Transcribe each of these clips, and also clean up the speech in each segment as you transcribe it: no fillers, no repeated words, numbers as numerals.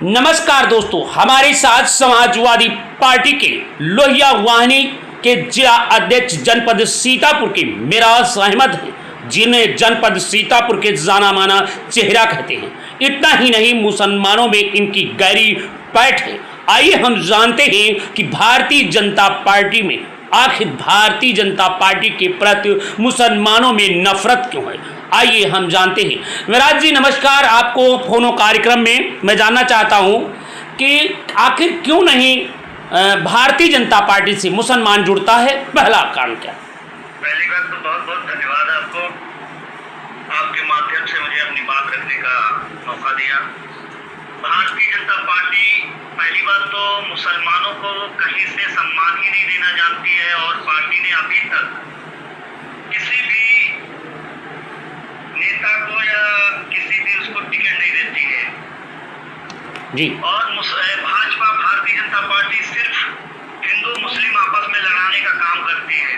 नमस्कार दोस्तों, हमारे साथ समाजवादी पार्टी के लोहिया वाहिनी के जिला अध्यक्ष जनपद सीतापुर के मिराज अहमद हैं, जिन्हें जनपद सीतापुर के जाना माना चेहरा कहते हैं। इतना ही नहीं, मुसलमानों में इनकी गहरी पैठ है। आइए हम जानते हैं कि भारतीय जनता पार्टी में आखिर भारतीय जनता पार्टी के प्रति मुसलमानों में नफरत क्यों है। आइए हम जानते हैं। मिराज जी नमस्कार, आपको फोनो कार्यक्रम में मैं जानना चाहता हूं कि आखिर क्यों नहीं भारतीय जनता पार्टी से मुसलमान जुड़ता है, पहला कारण क्या। पहली बात तो बहुत बहुत धन्यवाद आपको, आपके माध्यम से मुझे अपनी बात रखने का मौका दिया। भारतीय जनता पार्टी पहली बात तो मुसलमानों को कहीं से सम्मान ही नहीं देना जानती है और पार्टी ने अभी तक किसी भी नेता को या किसी भी उसको टिकट नहीं देती है जी। और भाजपा भारतीय जनता पार्टी सिर्फ हिंदू मुस्लिम आपस में लड़ाने का काम करती है,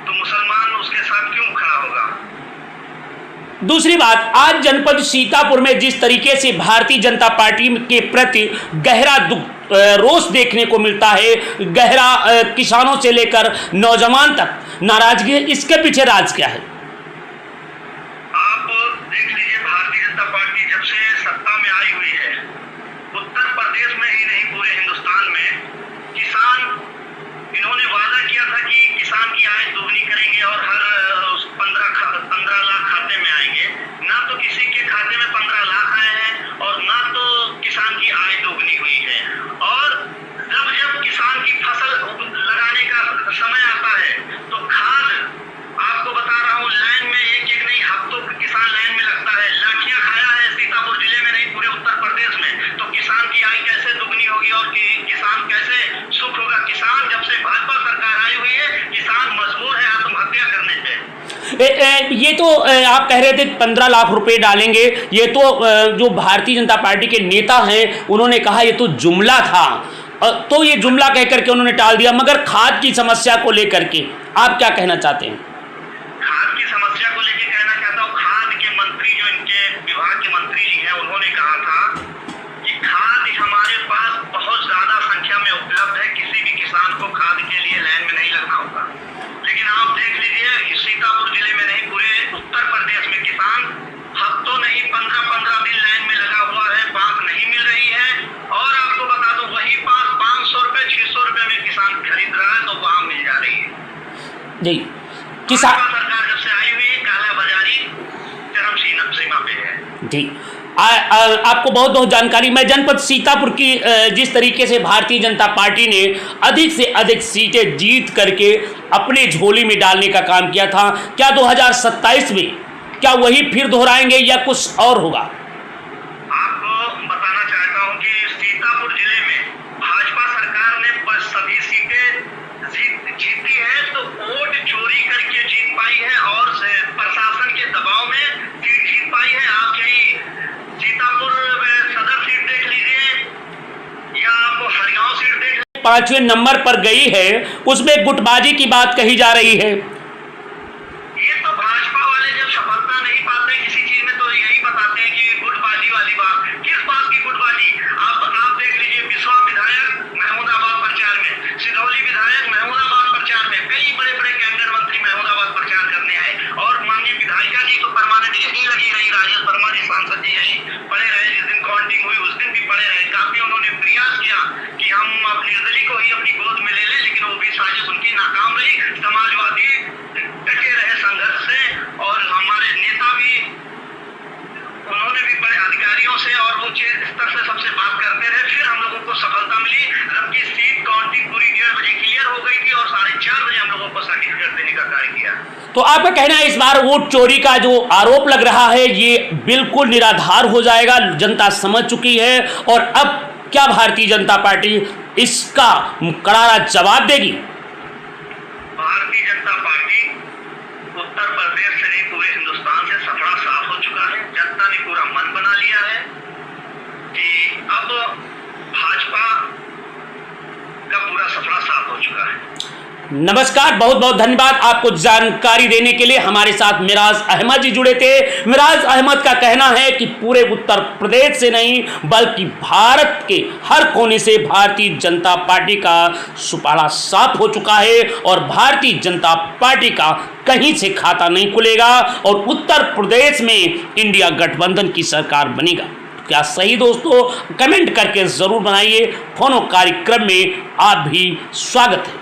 तो मुसलमान उसके साथ क्यों खड़ा होगा। दूसरी बात, आज जनपद सीतापुर में जिस तरीके से भारतीय जनता पार्टी के प्रति गहरा रोष देखने को मिलता है, गहरा किसानों से लेकर नौजवान तक नाराजगी है, इसके पीछे राज क्या है। आप देख लीजिए, भारतीय जनता पार्टी जब से सत्ता में आई हुई है, उत्तर प्रदेश में ही नहीं पूरे हिंदुस्तान में किसान, इन्होंने वादा किया था कि किसान की आय दोगुनी करेंगे और हर 15 लाख खाते में आएंगे। ना तो किसी के खाते में 15 लाख आए हैं और ना तो किसान की आय दोगुनी हुई है। और जब किसान की फसल लगाने का समय आता है तो खाद, आपको बता रहा हूँ, लाइन में एक नहीं हफ्तों किसान लाइन में लगता है। लाठियां खाया है सीतापुर जिले में नहीं पूरे उत्तर प्रदेश में, तो किसान की आय कैसे दुगनी होगी और किसान कैसे सुख होगा। किसान जब से भाजपा सरकार आई हुई है, किसान मजबूर है आत्महत्या करने पे। ये तो आप कह रहे थे 15 लाख रुपए डालेंगे, ये तो जो भारतीय जनता पार्टी के नेता हैं उन्होंने कहा ये तो जुमला था, तो ये जुमला कह करके उन्होंने टाल दिया। मगर खाद की समस्या को लेकर के आप क्या कहना चाहते हैं। खाद की समस्या को लेकर कहना चाहता हूँ, खाद के मंत्री जो इनके विभाग के मंत्री जी हैं, उन्होंने कहा था कि खाद हमारे पास बहुत ज्यादा संख्या में उपलब्ध है, किसी भी किसान को खाद के लिए लाइन में नहीं लगना होगा। लेकिन आप देख लीजिए, सीतापुर जिले में नहीं पूरे उत्तर प्रदेश में किसान हफ्तों नहीं 15-15 दिन लाइन में लगा हुआ है, पास नहीं मिल रही है। और आपको बता दो, वही पास 500 रुपए 600 रुपए में किसान खरीद रहा है, तो वहां मिल जा रही है जी। किसान सरकार जब से आई हुई, काला बाजारी चरम सीमा पे है जी। आपको बहुत बहुत जानकारी। मैं जनपद सीतापुर की जिस तरीके से भारतीय जनता पार्टी ने अधिक से अधिक सीटें जीत करके अपने झोली में डालने का काम किया था, क्या 2027 में क्या वही फिर दोहराएंगे या कुछ और होगा। आपको बताना चाहता हूं कि सीतापुर जिले में भाजपा सरकार ने सभी सीटें जीती है, तो वोट चोरी करके जीत पाई है और प्रशासन के दबाव में जीत पाई है। आप यही सीतापुर सदर सीट देख लीजिए या आपको हरियाणा सीट देख लीजिए, 5वें नंबर पर गई है, उसमें गुटबाजी की बात कही जा रही है। ये तो भाजपा वाले जब सफलता नहीं पाते किसी चीज में तो यही बताते हैं कि गुटबाजी वाली बात। किस बात की गुटबाजी। आप देख लीजिए, बिस्वा विधायक महमूदाबाद प्रचार में, सिरौली विधायक महमूदाबाद प्रचार में, कई बड़े बड़े कैबिनेट मंत्री महमूदाबाद प्रचार करने आए और माननीय विधायिका जी तो परमानेंट यही लगी रही, राजेश वर्मा जी सांसद जी यही पड़े रहे। जिस दिन काउंटिंग हुई उस दिन भी पड़े रहे। काफी उन्होंने प्रयास किया कि हम अब निर्दलीय को ही अपनी गोद में ले लें, लेकिन वो भी साजिश उनकी नाकाम रही। समाजवादी डटे रहे संघर्ष से और हमारे नेता भी, उन्होंने भी बड़े अधिकारियों से और उच्च स्तर से सबसे बात करते रहे। फिर हम लोगों को सफलता मिली, जबकि सीट काउंटिंग पूरी 1:30 बजे क्लियर हो गई थी और 4:30 बजे हम लोगों को सर्टिफिकेट देने का कार्य किया। तो आपका कहना है इस बार वोट चोरी का जो आरोप लग रहा है ये बिल्कुल निराधार हो जाएगा, जनता समझ चुकी है, और अब क्या भारतीय जनता पार्टी इसका करारा जवाब देगी। भारतीय जनता पार्टी उत्तर प्रदेश से नहीं पूरे हिंदुस्तान से सफड़ा साफ हो चुका है। जनता ने पूरा मन बना लिया है कि अब भाजपा का पूरा सफड़ा साफ हो चुका है। नमस्कार, बहुत बहुत धन्यवाद आपको जानकारी देने के लिए। हमारे साथ मिराज अहमद जी जुड़े थे। मिराज अहमद का कहना है कि पूरे उत्तर प्रदेश से नहीं बल्कि भारत के हर कोने से भारतीय जनता पार्टी का सुपारा साफ हो चुका है और भारतीय जनता पार्टी का कहीं से खाता नहीं खुलेगा और उत्तर प्रदेश में इंडिया गठबंधन की सरकार बनेगा। क्या सही दोस्तों? कमेंट करके ज़रूर बनाइए। फोनो कार्यक्रम में आप भी स्वागत है।